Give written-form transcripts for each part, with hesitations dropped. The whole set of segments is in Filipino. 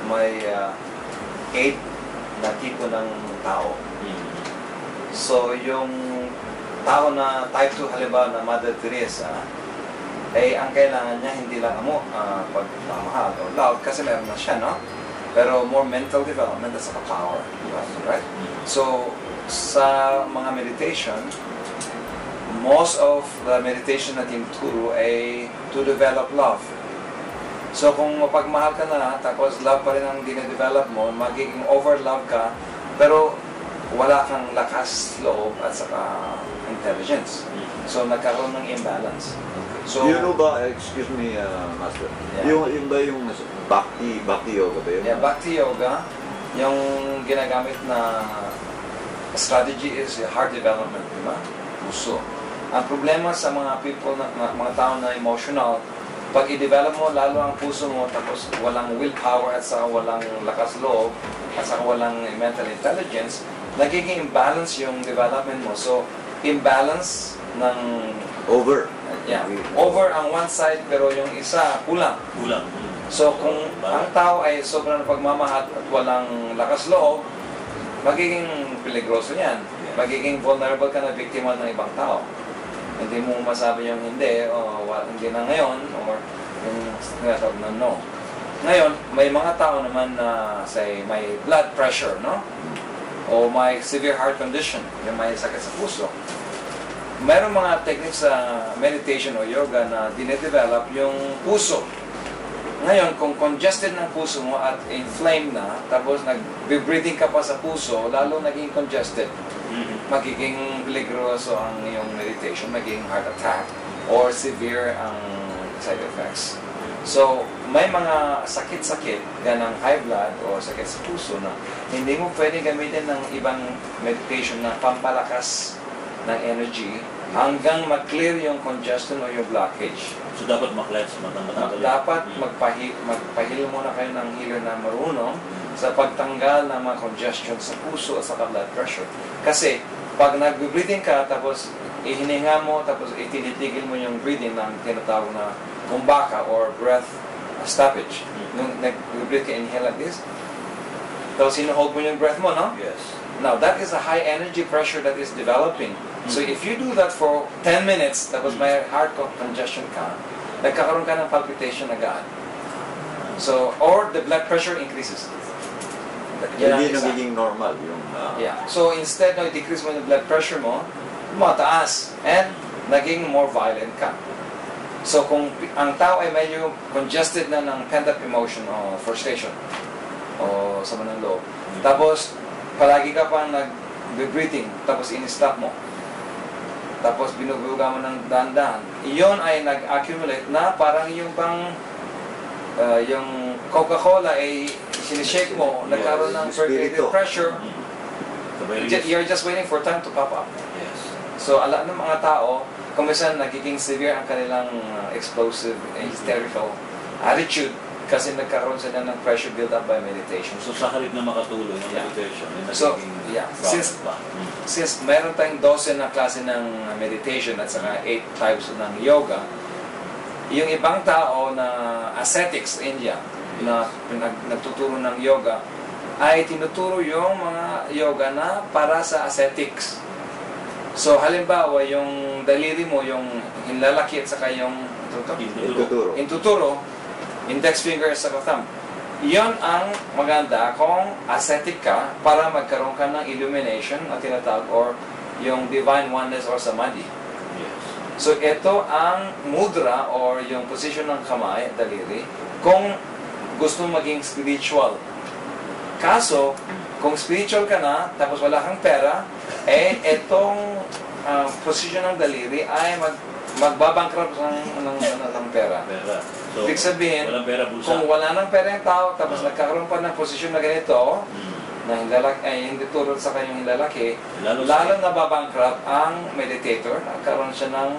may 8 na tipo ng tao. So, yung tao na type 2 halimbawa na Mother Teresa, ang kailangan niya hindi lang pagmamahal o love kasi meron na siya, no? Pero more mental development at saka power. Right? So, sa mga meditation, most of the meditation na tinuturo ay to develop love. So, kung mapagmahal ka na, tapos love pa rin ang dine-develop mo, magiging over-love ka, pero wala kang lakas loob at saka intelligence. So, nagkaroon ng imbalance. So, you know ba, excuse me, Master, yung ba yung Bhakti Yoga ba yun? Yeah, Bhakti Yoga, yung ginagamit na strategy is heart development, di ba? Puso. Ang problema sa mga people, mga tao na emotional, pag i-develop mo lalo ang puso mo, tapos walang willpower at saka walang lakas loob, at saka walang mental intelligence, nagiging imbalance yung development mo. So, imbalance ng over ang one side, pero yung isa kulang. So, kung ang tao ay sobrang pagmamahal at walang lakas loob, magiging peligroso yan. Magiging vulnerable ka na biktima ng ibang tao. Hindi mo masabi yung hindi, o hindi na ngayon, or yung tinatawag na no. Ngayon, may mga tao naman na, say, may blood pressure, no? O may severe heart condition, yung may sakit sa puso. Mayroong mga techniques sa meditation o yoga na dinedevelop yung puso. Ngayon, kung congested ng puso mo at inflamed na, tapos nag-breathing ka pa sa puso, lalo naging congested. Magiging peligroso ang iyong meditation, magiging heart attack, or severe ang side effects. So, may mga sakit-sakit, ganang high blood o sakit sa puso na hindi mo pwedeng gamitin ng ibang meditation na pampalakas ng energy hanggang mag-clear yung congestion o yung blockage. So, dapat mag-cleanse, dapat magpahil muna kayo ng healer na marunong sa pagtanggal ng mga congestion sa puso at sa blood pressure. Kasi, pag nag-breathing ka, tapos ihininga mo, tapos itinitigil mo yung breathing ng tinatawag na kumbaka or breath stoppage. Nung nag-breathe ka, inhale like this, tapos sinuhold mo yung breath mo, no? Yes. Now, that is a high energy pressure that is developing. So, if you do that for 10 minutes, tapos may heart congestion ka, nagkakaroon ka ng palpitation agad. So, or the blood pressure increases. Hindi nagiging normal yung... So, instead na i-decrease mo yung blood pressure mo, mataas. And, naging more violent ka. So, kung ang tao ay medyo congested na ng pent-up emotion o frustration o sama ng loob, tapos, palagi ka pang nag-breathing, tapos in-stop mo, tapos binubuga mo ng dahan-dahan, iyon ay nag-accumulate na parang yung yung Coca-Cola ay sinishake mo, nagkaroon ng circulating pressure, you're just waiting for time to pop up. So, alam ng mga tao, kung minsan nagiging severe ang kanilang explosive, hysterical attitude, kasi nagkaroon sila ng pressure build up by meditation. So, sa halip na makatulong ng meditation, so, since meron tayong 12 na klase ng meditation at saka 8 types ng yoga, yung ibang tao na ascetics sa India na nagtuturo ng yoga ay tinuturo yung mga yoga na para sa ascetics. So, halimbawa, yung daliri mo, yung hinlalaki at saka yung intuturo, index finger sa thumb. Iyon ang maganda kung ascetic ka para magkaroon ka ng illumination na tinatawag or yung divine oneness or samadhi. So ito ang mudra or yung position ng kamay, daliri, kung gusto maging spiritual. Kaso, kung spiritual ka na, tapos wala kang pera, itong position ng daliri ay magbabankrupt ng pera. So, ibig sabihin, kung wala ng pera yung tao, tapos nagkakaroon pa ng posisyon na ganito, na hindi tulad sa kanyang hinlalaki, lalo na babankrupt ang meditator, nagkaroon siya ng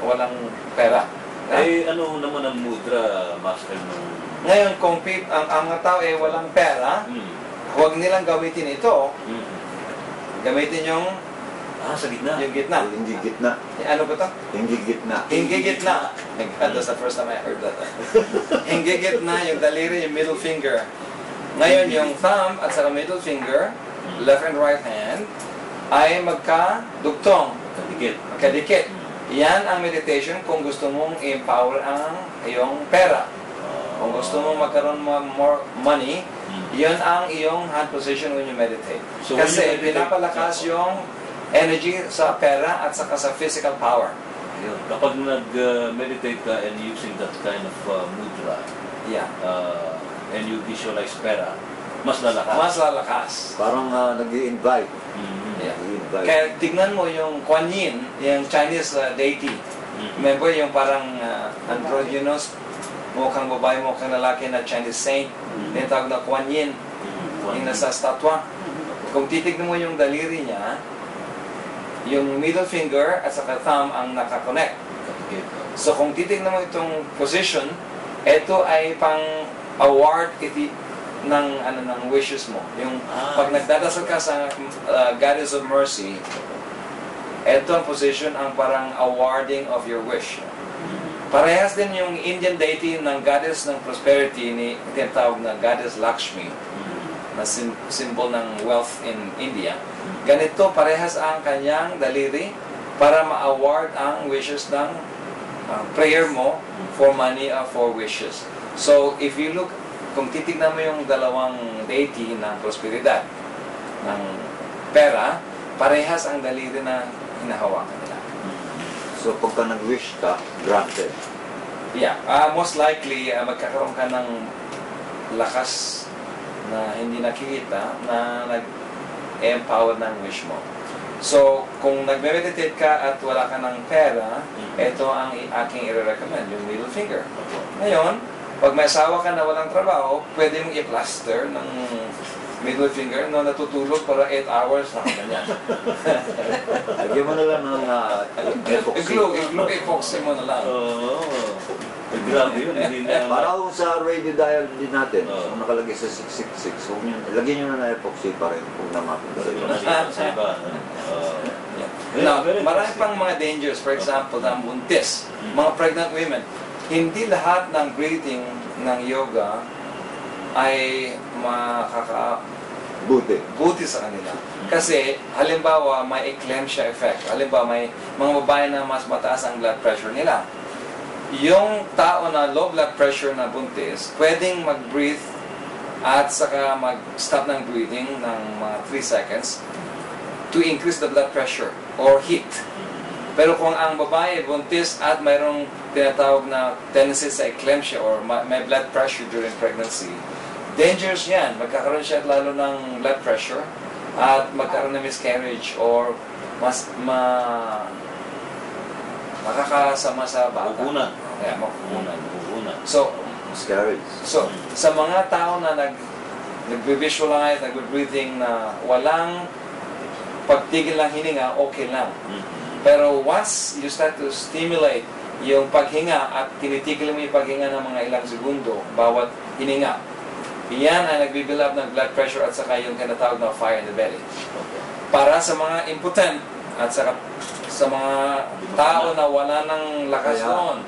walang pera. Ano naman ang mudra, Master? Ngayon, kung ang mga tao ay walang pera, huwag nilang gamitin ito. Gamitin yung sa gitna. Yung gitna. Hindi gitna. Ano ba ito? Hindi gitna. Hindi gitna. That's the first time I heard that. Hindi gitna, yung daliri, yung middle finger. Ngayon, yung thumb at saka middle finger, left and right hand, ay magkadugtong, Kadikit. magkadikit. Yan ang meditation kung gusto mong i-empower ang iyong pera. Kung gusto mong magkaroon more money, yun ang iyong hand position when you meditate. So when Kasi you meditate, pinapalakas yung energy sa pera at saka sa physical power. Yun. Kapag nag-meditate ka and using that kind of mudra, Yeah. and you visualize pera, mas lalakas. Mas lalakas. Parang nag-i-invite. Mhm. Yeah. Nag-i-invite. Kaya tignan mo yung Kuan Yin, yung Chinese deity. Remember yung parang androgynous, mukhang babae, mukhang lalaki na Chinese saint, tinatawag na Kuan Yin, yung nasa statwa. Kung titignan mo yung daliri niya, yung middle finger at saka thumb ang nakakonect. Kadikit. So kung titignan mo itong position, ito ay pang award ng wishes mo. Yung pag nagdadasal ka sa Goddess of Mercy, ito ang position ang parang awarding of your wish. Parehas din yung Indian deity ng Goddess ng Prosperity ni tinatawag na Goddess Lakshmi, na symbol ng wealth in India. Ganito, parehas ang kanyang daliri para ma-award ang wishes ng prayer mo for money or for wishes. So, if you look, kung titignan mo yung dalawang deity ng prosperidad, ng pera, parehas ang daliri na hinahawakan nila. So pagka nag-wish ka, granted. Yeah, most likely, magkakaroon ka ng lakas na hindi nakikita na nag-empower ng wish mo. So, kung nagme-meditate ka at wala ka ng pera, ito ang aking i-recommend, yung middle finger. Ngayon, pag may asawa ka na walang trabaho, pwede mong i-plaster ng middle finger no natutulog para 8 hours na ganyan. Lagyan mo na lang ng epoxy. Epoxy mo na lang. Oo. Grabe yun. Hindi na... Para kung sa radio dial din natin, Oo. kung nakalagay sa 666, kung yun, lagyan nyo na ng epoxy pa rin kung namapunta rin. Sa iba. Now, marami pang mga dangers. For example, ang buntis, mga pregnant women. Hindi lahat ng breathing ng yoga ay makakabuti sa kanila. Kasi, halimbawa, may eclampsia effect. Halimbawa, may mga babae na mas mataas ang blood pressure nila. Yung tao na low blood pressure na buntis, pwedeng mag-breathe at saka mag-stop ng breathing ng mga 3 seconds to increase the blood pressure or heat. Pero kung ang babae buntis at mayroong tinatawag na tendency sa eclampsia or may blood pressure during pregnancy, dangerous yan. Magkakaroon siya lalo ng blood pressure at magkaroon ng miscarriage or makakasama sa bata. Makukunan. Yeah, makukunan. So, Miscarriage. So, sa mga tao na nag-visualize, nag-breathing na walang pagtigil ng hininga, okay lang. Pero once you start to stimulate yung paghinga at tinitigil mo yung paghinga ng mga ilang segundo bawat hininga, yan ay nagbibuild up ng blood pressure at saka yung kinatawag na fire in the belly. Para sa mga impotent at saka sa mga tao na wala ng lakas doon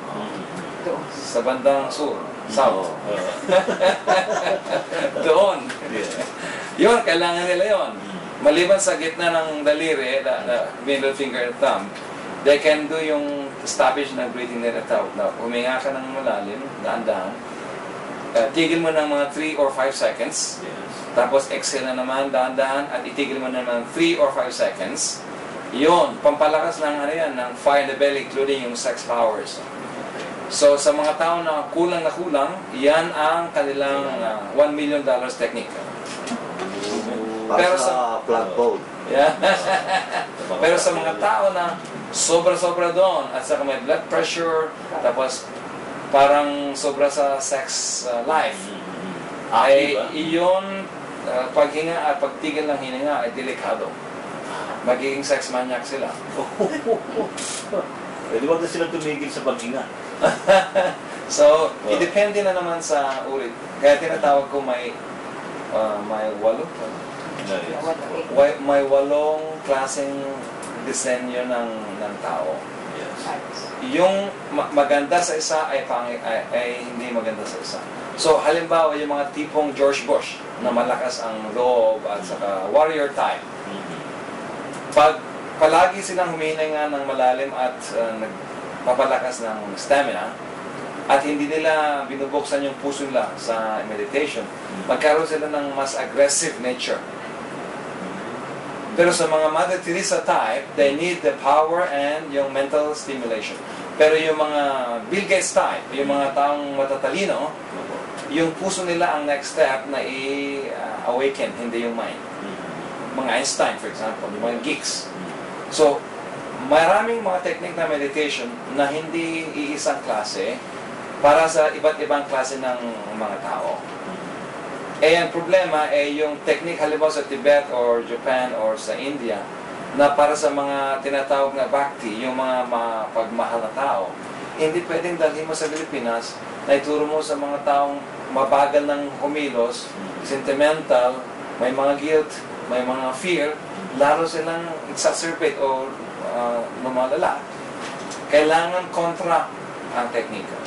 sa bandang south. Doon. Yun, kailangan nila yon. Maliban sa gitna ng daliri, the middle finger and thumb, they can do yung stoppage ng breathing nila tawag na huminga ka ng malalim, daan-daan, tigil mo ng mga 3 or 5 seconds, tapos exhale na naman, daan-daan, at itigil mo naman 3 or 5 seconds. Yun, pampalakas ng ng fire in the belly, including yung sex powers. So, sa mga tao na kulang, yan ang kanilang $1 million technique. Para Pero sa flag pole. Yeah. Pero sa mga tao na sobra-sobra doon at saka may blood pressure, tapos parang sobra sa sex life, ay iyon, paghinga at pagtigil ng hininga ay delikado. Magiging sex maniac sila. Pwede wag na silang tumigil sa paghinga. So, idepende na naman sa ulit. Kaya tinatawag ko may 8 may 8 klaseng disenyo ng tao. Yes. yung maganda sa isa ay hindi maganda sa isa. So, halimbawa, yung mga tipong George Bush na malakas ang loob at saka warrior type, pag palagi silang humihinga ng malalim at nagpapalakas ng stamina, at hindi nila binubuksan yung puso nila sa meditation, magkaroon sila ng mas aggressive nature. Pero sa mga Mother Teresa type, they need the power and yung mental stimulation. Pero yung mga Bill Gates type, yung mga taong matatalino, yung puso nila ang next step na i-awaken, hindi yung mind. Mga Einstein, for example, yung mga geeks. So, maraming mga technique na meditation na hindi iisang klase para sa iba't ibang klase ng mga tao. Eh, ang problema ay yung technique halimbawa sa Tibet or Japan or sa India na para sa mga tinatawag na bhakti, yung mga mapagmahal na tao, hindi pwedeng dalhin mo sa Pilipinas na ituro mo sa mga taong mabagal ng kumilos, sentimental, may mga guilt, may mga fear, lalo silang exacerbate o lumalala. Kailangan kontra ang teknika.